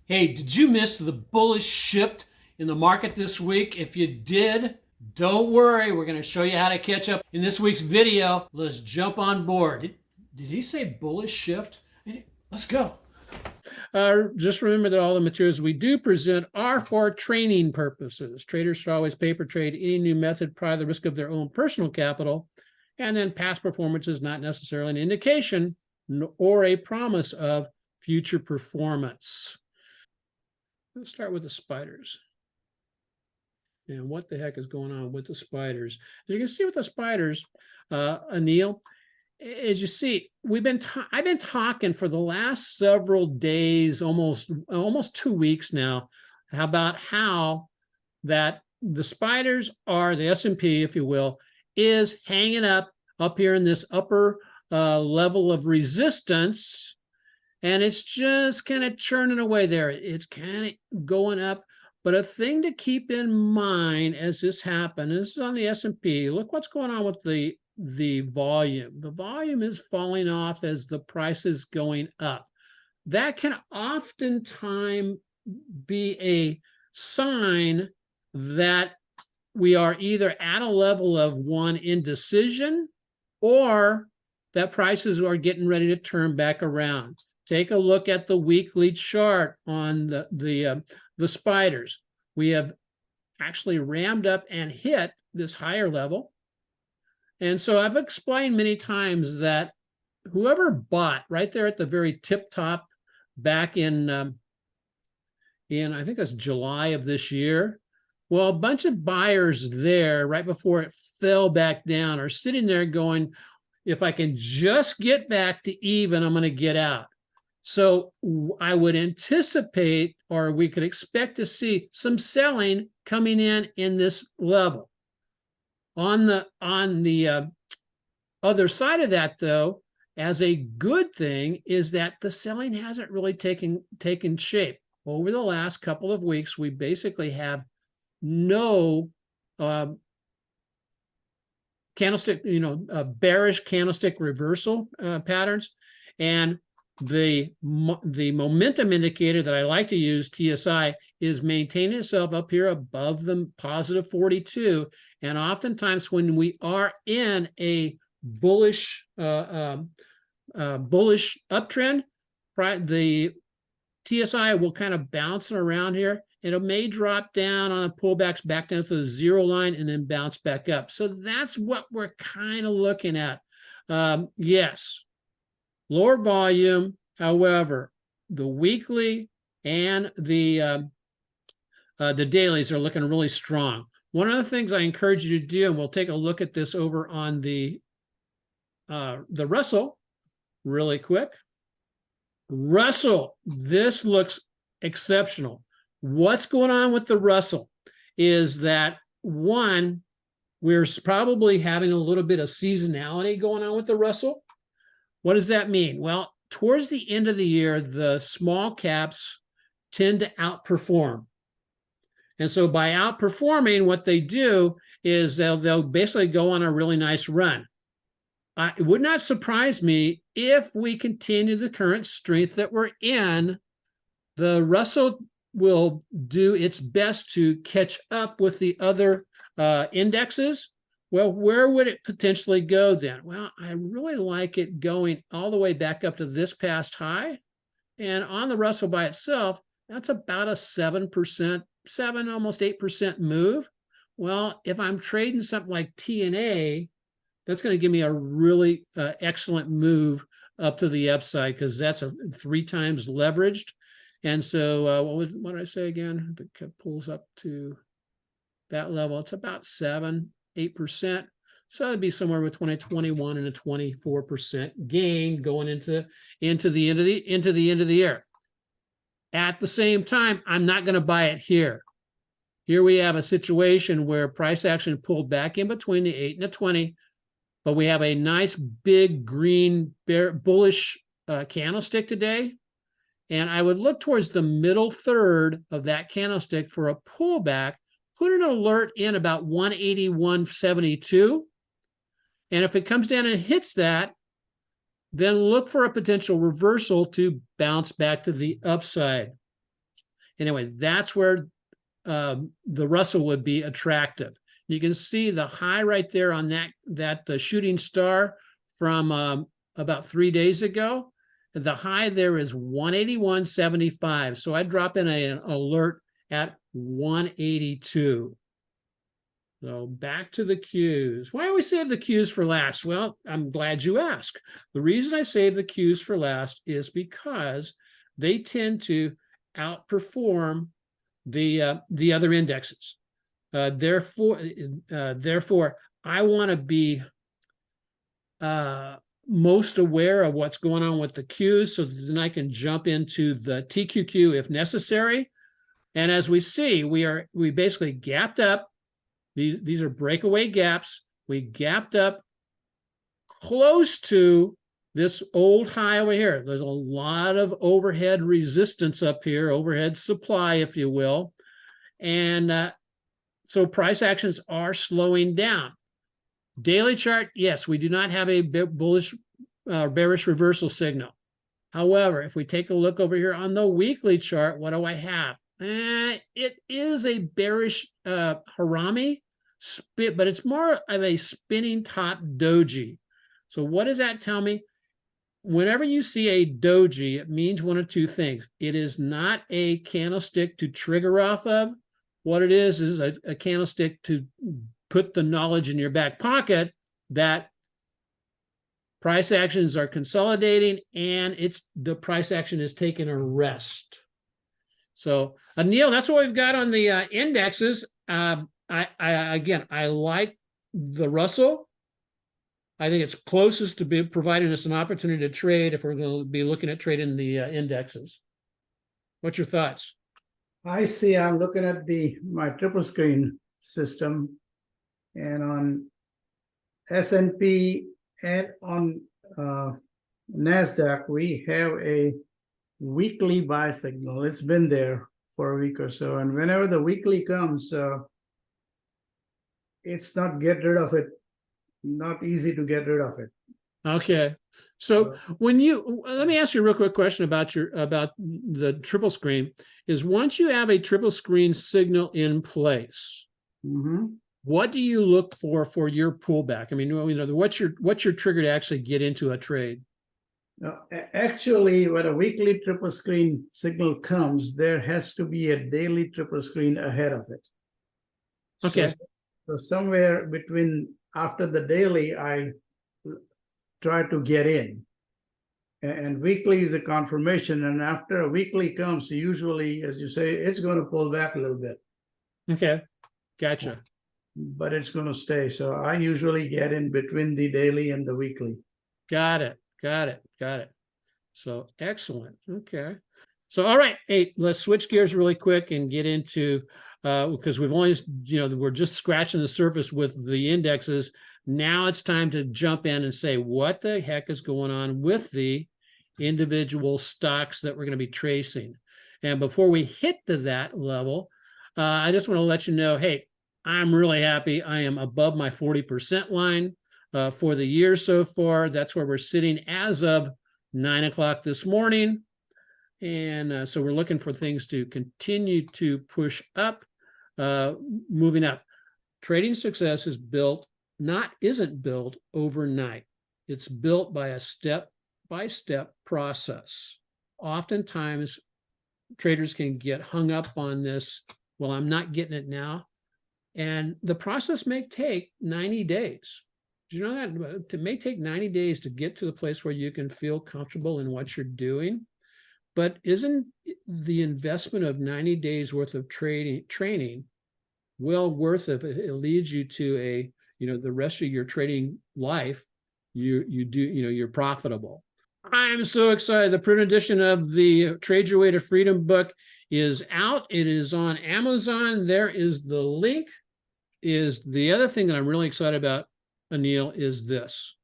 Hey, did you miss the bullish shift in the market this week? If you did, don't worry. We're going to show you how to catch up in this week's video. Let's jump on board. Did he say bullish shift? Let's go. Just remember that all the materials we do present are for training purposes. Traders should always paper trade any new method prior to the risk of their own personal capital. And then past performance is not necessarily an indication or a promise of future performance. Let's start with the spiders. And what the heck is going on with the spiders? As you can see with the spiders, Anil, as you see, I've been talking for the last several days, almost 2 weeks now, about how that the spiders are the S&P, if you will, is hanging up here in this upper level of resistance, and it's just kind of churning away there. It's kind of going up. But a thing to keep in mind as this happens, this is on the S&P, look what's going on with the volume. The volume is falling off as the price is going up. That can oftentimes be a sign that we are either at a level of indecision or that prices are getting ready to turn back around. Take a look at the weekly chart on the spiders. We have actually rammed up and hit this higher level. And so I've explained many times that whoever bought right there at the very tip top back in I think that's July of this year, well, a bunch of buyers there right before it fell back down are sitting there going, if I can just get back to even, I'm going to get out. So I would anticipate, or we could expect to see some selling coming in this level. On the other side of that, though, as a good thing is that the selling hasn't really taken shape. Over the last couple of weeks, we basically have no candlestick, bearish candlestick reversal patterns, and the momentum indicator that I like to use, TSI, is maintaining itself up here above the positive 42. And oftentimes when we are in a bullish uptrend, the TSI will kind of bounce around here. It may drop down on the pullbacks back down to the zero line and then bounce back up. So that's what we're kind of looking at. Yes. Lower volume, however, the weekly and the dailies are looking really strong. One of the things I encourage you to do, and we'll take a look at this over on the Russell really quick. Russell, this looks exceptional. What's going on with the Russell is that, one, we're probably having a little bit of seasonality going on with the Russell. What does that mean? Well, towards the end of the year, the small caps tend to outperform. And so by outperforming, what they do is they'll basically go on a really nice run. It would not surprise me if we continue the current strength that we're in. The Russell will do its best to catch up with the other indexes. Well, where would it potentially go then? Well, I really like it going all the way back up to this past high. And on the Russell by itself, that's about a 7%, almost 8% move. Well, if I'm trading something like TNA, that's going to give me a really excellent move up to the upside, because that's 3 times leveraged. And so what did I say again? If it pulls up to that level, it's about 7-8%. So it'd be somewhere between a 21 and a 24% gain going into the end of the year. At the same time, I'm not going to buy it here. Here we have a situation where price action pulled back in between the 8 and the 20, but we have a nice big green bullish candlestick today. And I would look towards the middle third of that candlestick for a pullback. Put an alert in about 181.72. And if it comes down and hits that, then look for a potential reversal to bounce back to the upside. Anyway, that's where the Russell would be attractive. You can see the high right there on that shooting star from about 3 days ago. The high there is 181.75. So I drop in an alert at 182. So back to the Qs. Why do we save the Qs for last? Well, I'm glad you asked. The reason I save the Qs for last is because they tend to outperform the other indexes. Therefore, I want to be most aware of what's going on with the Qs, so that then I can jump into the TQQ if necessary. And as we see, we basically gapped up. These are breakaway gaps. We gapped up close to this old high over here. There's a lot of overhead resistance up here, overhead supply, if you will. And so price actions are slowing down. Daily chart, yes, we do not have a bullish, bearish reversal signal. However, if we take a look over here on the weekly chart, what do I have? It is a bearish harami, but it's more of a spinning top doji. So what does that tell me? Whenever you see a doji, it means one of two things. It is not a candlestick to trigger off of. What it is a candlestick to put the knowledge in your back pocket that price actions are consolidating and the price action is taking a rest. So, Neil, that's what we've got on the indexes. I like the Russell. I think it's closest to be providing us an opportunity to trade if we're going to be looking at trading the indexes. What's your thoughts? I see. I'm looking at my triple screen system, and on S&P and on NASDAQ, we have a weekly buy signal. It's been there for a week or so, and whenever the weekly comes, it's not not easy to get rid of it. Okay. So when let me ask you a real quick question about the triple screen. Is once you have a triple screen signal in place, what do you look for your pullback? I mean, what's your trigger to actually get into a trade? Actually, when a weekly triple screen signal comes, there has to be a daily triple screen ahead of it. Okay. So somewhere between after the daily, I try to get in. And weekly is a confirmation. And after a weekly comes, usually, as you say, it's going to pull back a little bit. Okay. Gotcha. But it's going to stay. So I usually get in between the daily and the weekly. Got it. So excellent. Okay. So, all right. Hey, let's switch gears really quick and get into, because we've only, we're just scratching the surface with the indexes. Now it's time to jump in and say, what the heck is going on with the individual stocks that we're going to be tracing? And before we hit to that level, I just want to let you know, hey, I'm really happy. I am above my 40% line for the year so far. That's where we're sitting as of 9 o'clock this morning. And so we're looking for things to continue to push up, moving up. Trading success is isn't built overnight. It's built by a step-by-step process. Oftentimes, traders can get hung up on this, well, I'm not getting it now. And the process may take 90 days. Do you know that? It may take 90 days to get to the place where you can feel comfortable in what you're doing. But isn't the investment of 90 days worth of training well worth it? It leads you to the rest of your trading life, you're profitable. I'm so excited. The print edition of the Trade Your Way to Freedom book is out. It is on Amazon. There is the link. Is the other thing that I'm really excited about, Anil, is this.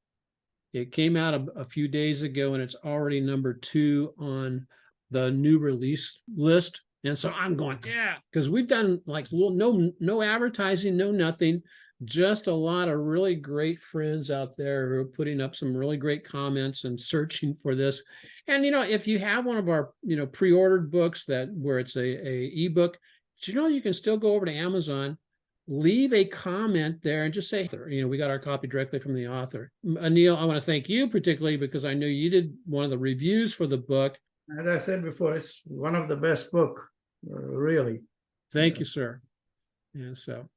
It came out a few days ago, and it's already number 2 on the new release list And so I'm going, yeah, because we've done like no advertising, no nothing, just a lot of really great friends out there who are putting up some really great comments and searching for this. And if you have one of our pre-ordered books where it's a ebook, you can still go over to Amazon, leave a comment there and just say, we got our copy directly from the author. Anil, I want to thank you particularly because I know you did one of the reviews for the book. As I said before, it's one of the best book, really. Thank you, sir. And so